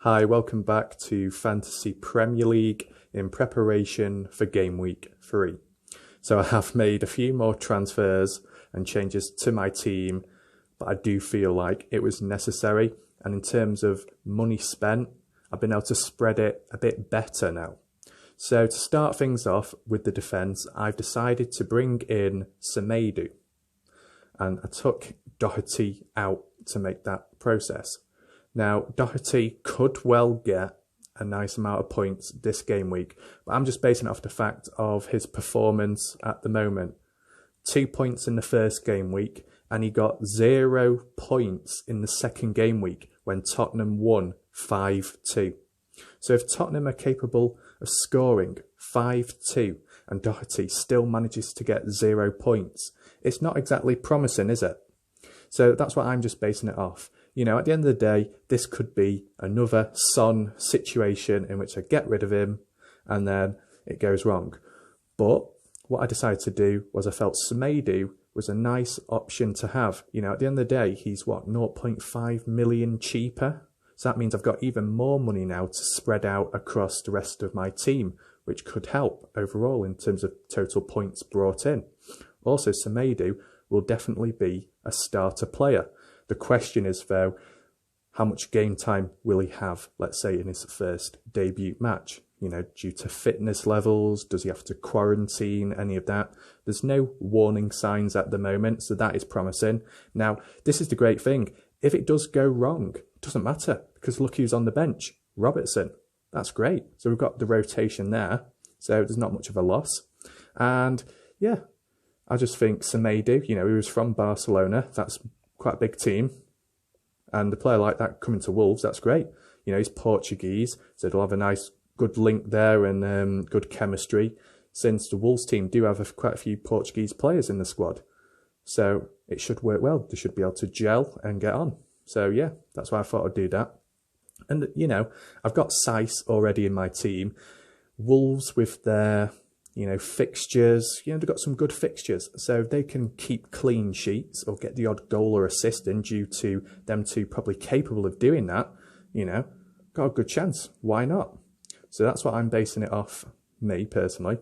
Hi, welcome back to Fantasy Premier League in preparation for Game Week 3. So I have made a few more transfers and changes to my team, but I do feel like it was necessary. And in terms of money spent, I've been able to spread it a bit better now. So to start things off with the defence, I've decided to bring in Semedo. And I took Doherty out to make that process. Now, Doherty could well get a nice amount of points this game week, but I'm just basing it off the fact of his performance at the moment. 2 points in the first game week, and he got 0 points in the second game week when Tottenham won 5-2. So if Tottenham are capable of scoring 5-2 and Doherty still manages to get 0 points, it's not exactly promising, is it? So that's what I'm just basing it off. You know, at the end of the day, this could be another Son situation in which I get rid of him and then it goes wrong. But what I decided to do was I felt Semedo was a nice option to have. You know, at the end of the day, he's what, 0.5 million cheaper? So that means I've got even more money now to spread out across the rest of my team, which could help overall in terms of total points brought in. Also, Semedo will definitely be a starter player. The question is, though, how much game time will he have, let's say, in his first debut match? You know, due to fitness levels, does he have to quarantine, any of that? There's no warning signs at the moment, so that is promising. Now, this is the great thing. If it does go wrong, it doesn't matter, because look who's on the bench, Robertson. That's great. So we've got the rotation there, so there's not much of a loss. And, yeah, I just think Semedo, you know, he was from Barcelona. That's quite a big team, and a player like that coming to Wolves, that's great. You know, he's Portuguese, so they'll have a nice good link there and good chemistry, since the Wolves team do have quite a few Portuguese players in the squad, so it should work well. They should be able to gel and get on. So yeah, that's why I thought I'd do that. And you know, I've got Saiss already in my team. Wolves with their, you know, fixtures, you know, they've got some good fixtures, so they can keep clean sheets or get the odd goal or assist in due to them two probably capable of doing that, you know, got a good chance. Why not? So that's what I'm basing it off, me personally.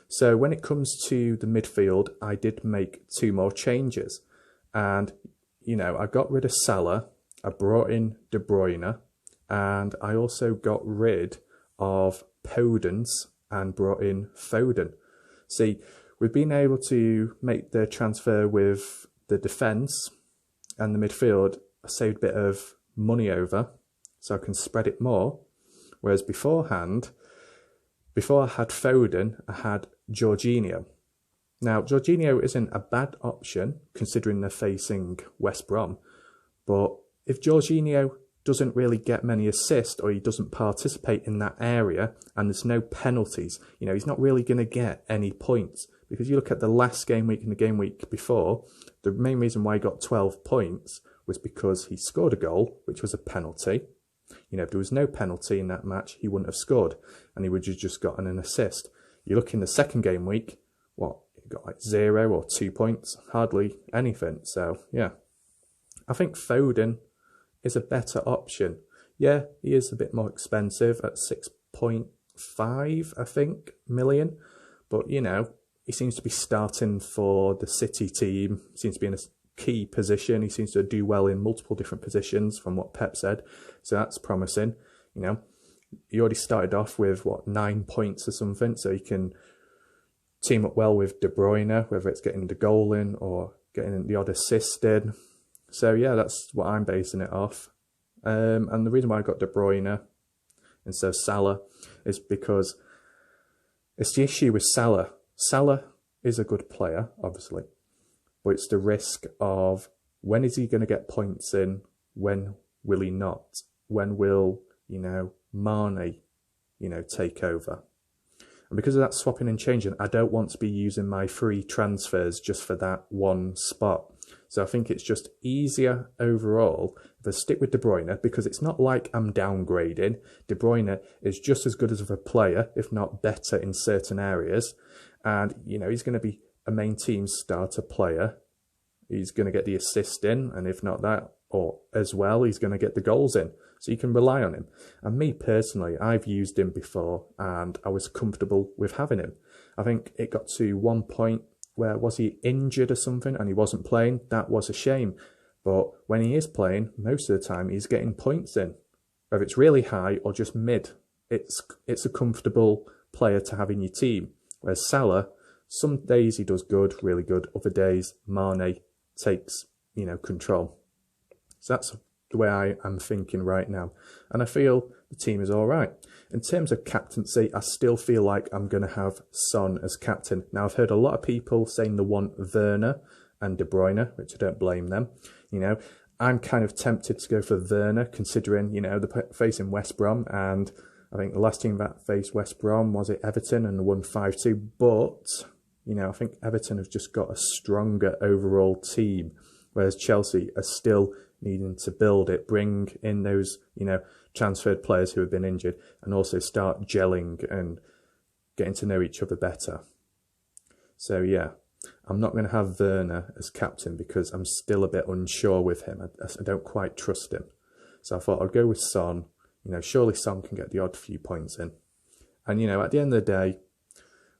So when it comes to the midfield, I did make 2 more changes. And, you know, I got rid of Salah, I brought in De Bruyne, and I also got rid of Podence and brought in Foden. See, we've been able to make the transfer with the defence and the midfield. I saved a bit of money over, so I can spread it more. Whereas beforehand, before I had Foden, I had Jorginho. Now, Jorginho isn't a bad option, considering they're facing West Brom. But if Jorginho doesn't really get many assists, or he doesn't participate in that area, and there's no penalties, you know, he's not really going to get any points. Because you look at the last game week and the game week before, the main reason why he got 12 points was because he scored a goal, which was a penalty. You know, if there was no penalty in that match, he wouldn't have scored, and he would have just gotten an assist. You look in the second game week, what, he got like 0 or 2 points, hardly anything. So, yeah, I think Foden is a better option. Yeah, he is a bit more expensive at 6.5, I think, million. But, you know, he seems to be starting for the City team, seems to be in a key position. He seems to do well in multiple different positions from what Pep said. So that's promising. You know, he already started off with, what, 9 points or something. So he can team up well with De Bruyne, whether it's getting the goal in or getting the odd assist in. So yeah, that's what I'm basing it off. And the reason why I got De Bruyne instead of Salah is because it's the issue with Salah. Salah is a good player, obviously, but it's the risk of when is he going to get points in, when will he not? When will, you know, Mane, you know, take over? And because of that swapping and changing, I don't want to be using my free transfers just for that one spot. So I think it's just easier overall if I stick with De Bruyne, because it's not like I'm downgrading. De Bruyne is just as good as a player, if not better in certain areas. And, you know, he's going to be a main team starter player. He's going to get the assist in, and if not that, or as well, he's going to get the goals in. So you can rely on him. And me personally, I've used him before and I was comfortable with having him. I think it got to one point where was he injured or something and he wasn't playing? That was a shame. But when he is playing, most of the time he's getting points in. Whether it's really high or just mid, it's a comfortable player to have in your team. Whereas Salah, some days he does good, really good. Other days, Mane takes, control. So that's the way I am thinking right now. And I feel the team is all right. In terms of captaincy, I still feel like I'm going to have Son as captain. Now, I've heard a lot of people saying they want Werner and De Bruyne, which I don't blame them. I'm kind of tempted to go for Werner, considering, they're facing West Brom. And I think the last team that faced West Brom, was it Everton, and won 5-2. But, I think Everton have just got a stronger overall team, whereas Chelsea are still needing to build it, bring in those, transferred players who have been injured, and also start gelling and getting to know each other better. So, yeah, I'm not going to have Werner as captain because I'm still a bit unsure with him. I don't quite trust him. So I thought I'd go with Son. Surely Son can get the odd few points in. And, at the end of the day,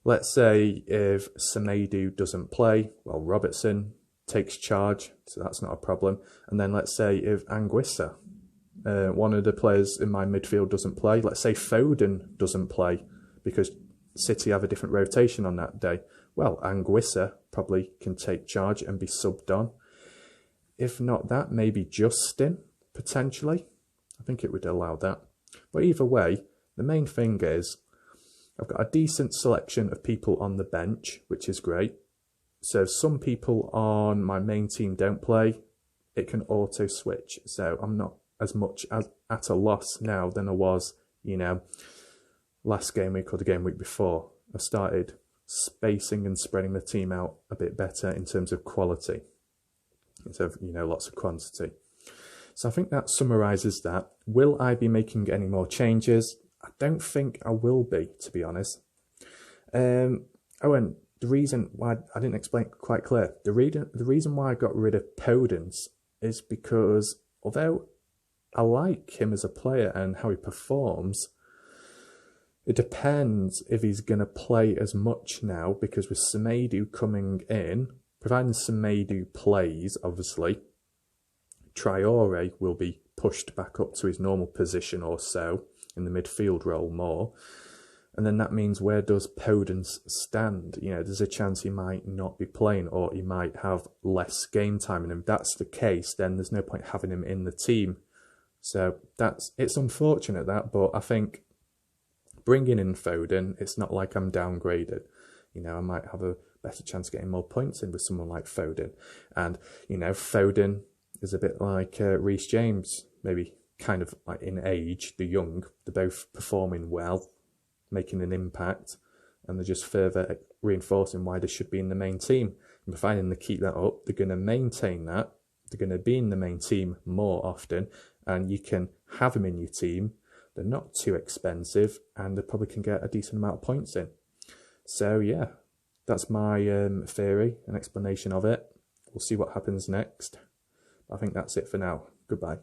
let's say if Semedo doesn't play, well, Robertson takes charge, so that's not a problem. And then let's say if Anguissa, one of the players in my midfield, doesn't play, let's say Foden doesn't play because City have a different rotation on that day, well, Anguissa probably can take charge and be subbed on. If not that, maybe Justin, potentially. I think it would allow that. But either way, the main thing is I've got a decent selection of people on the bench, which is great. So if some people on my main team don't play, it can auto switch. So I'm not as much at a loss now than I was, last game week or the game week before. I've started spacing and spreading the team out a bit better in terms of quality instead of, lots of quantity. So I think that summarises that. Will I be making any more changes? I don't think I will be, to be honest. And the reason why I didn't explain it quite clear. The reason why I got rid of Podence is because although I like him as a player and how he performs, it depends if he's going to play as much now, because with Semedo coming in, providing Semedo plays, obviously, Traore will be pushed back up to his normal position or so in the midfield role more. And then that means, where does Podence stand? There's a chance he might not be playing, or he might have less game time. And if that's the case, then there's no point having him in the team. So it's unfortunate that, but I think bringing in Foden, it's not like I'm downgraded. I might have a better chance of getting more points in with someone like Foden. And, Foden is a bit like Reece James, maybe kind of like in age, the young. They're both performing well, making an impact, and they're just further reinforcing why they should be in the main team. And providing they keep that up, they're going to maintain that. They're going to be in the main team more often, and you can have them in your team. They're not too expensive, and they probably can get a decent amount of points in. So yeah, that's my theory and explanation of it. We'll see what happens next. I think that's it for now. Goodbye.